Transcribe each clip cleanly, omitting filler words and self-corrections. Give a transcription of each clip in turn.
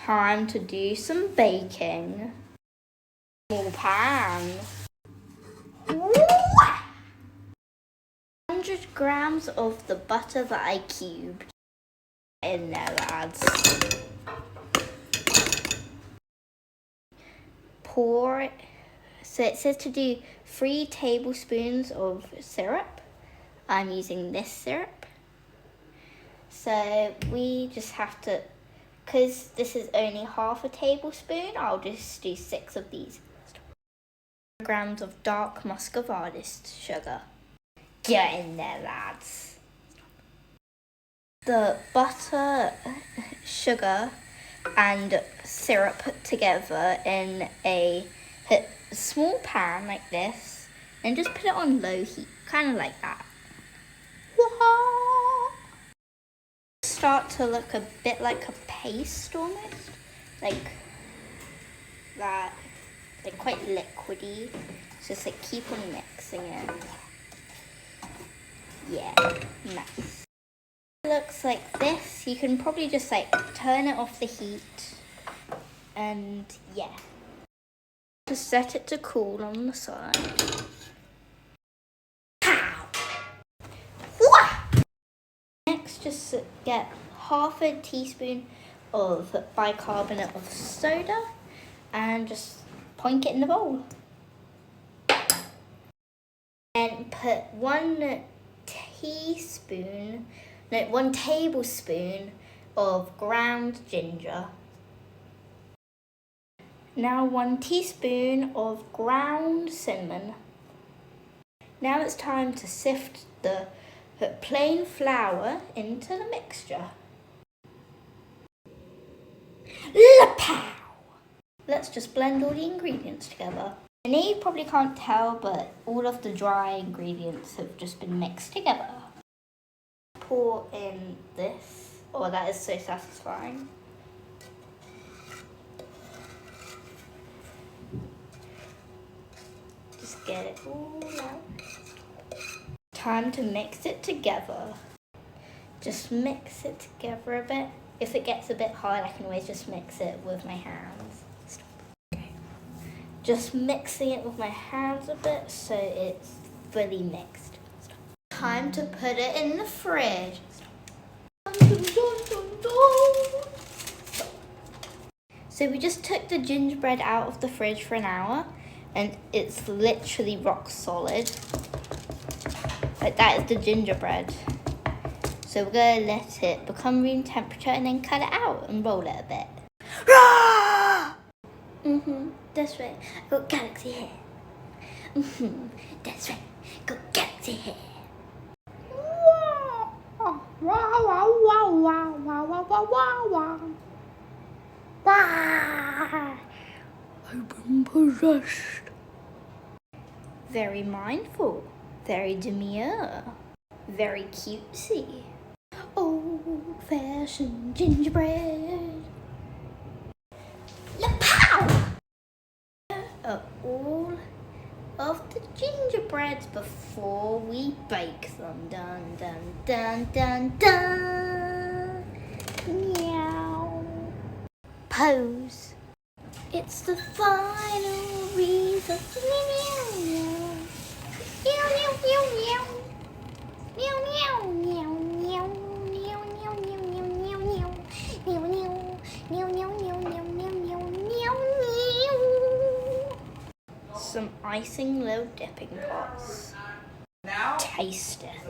Time to do some baking. Small pan. 100 grams of the butter that I cubed. In there, lads. Pour it. So it says to do 3 tablespoons of syrup. I'm using this syrup. So we just have to, because this is only half a tablespoon, I'll just do 6 of these. Grams of dark muscovado sugar. Get in there, lads. The butter, sugar and syrup together in a small pan like this, and just put it on low heat, kind of like that. Start to look a bit like a paste almost, like that, like quite liquidy. Just like keep on mixing it. Yeah, nice. It looks like this. You can probably just like turn it off the heat, and yeah. Just set it to cool on the side. Next, just get half a teaspoon of bicarbonate of soda and just point it in the bowl. And put 1 tablespoon of ground ginger. Now 1 teaspoon of ground cinnamon. Now it's time to sift the plain flour into the mixture. Lapow! Let's just blend all the ingredients together. I know you probably can't tell, but all of the dry ingredients have just been mixed together. Pour in this. Oh, that is so satisfying. Just get it all out. Time to mix it together. Just mix it together a bit. If it gets a bit hard, I can always just mix it with my hands. Okay. Just mixing it with my hands a bit so it's fully mixed. Time to put it in the fridge. So we just took the gingerbread out of the fridge for an hour, and it's literally rock solid. Like that is the gingerbread. So we're gonna let it become room temperature and then cut it out and roll it a bit. That's right. Got galaxy hair. That's right. Got galaxy hair. Wow wow wow wow wow wow wow wow. Wow. I've been possessed. Very mindful. Very demure, very cutesy. Old-fashioned gingerbread. Lapow! All of the gingerbreads before we bake them. Dun dun dun dun dun. Meow. Pose. It's the final reason. Meow meow. Meow meow meow meow. Meow meow meow meow meow meow meow meow meow meow. Meow meow meow meow meow meow meow meow meow. Some icing little dipping pots. Now taste it.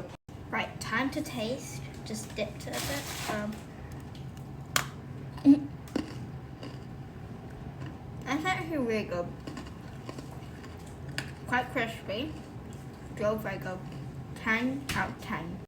Right, time to taste. Just dipped it a bit. That's actually really good. Quite crispy. Still very good. 10 out of 10.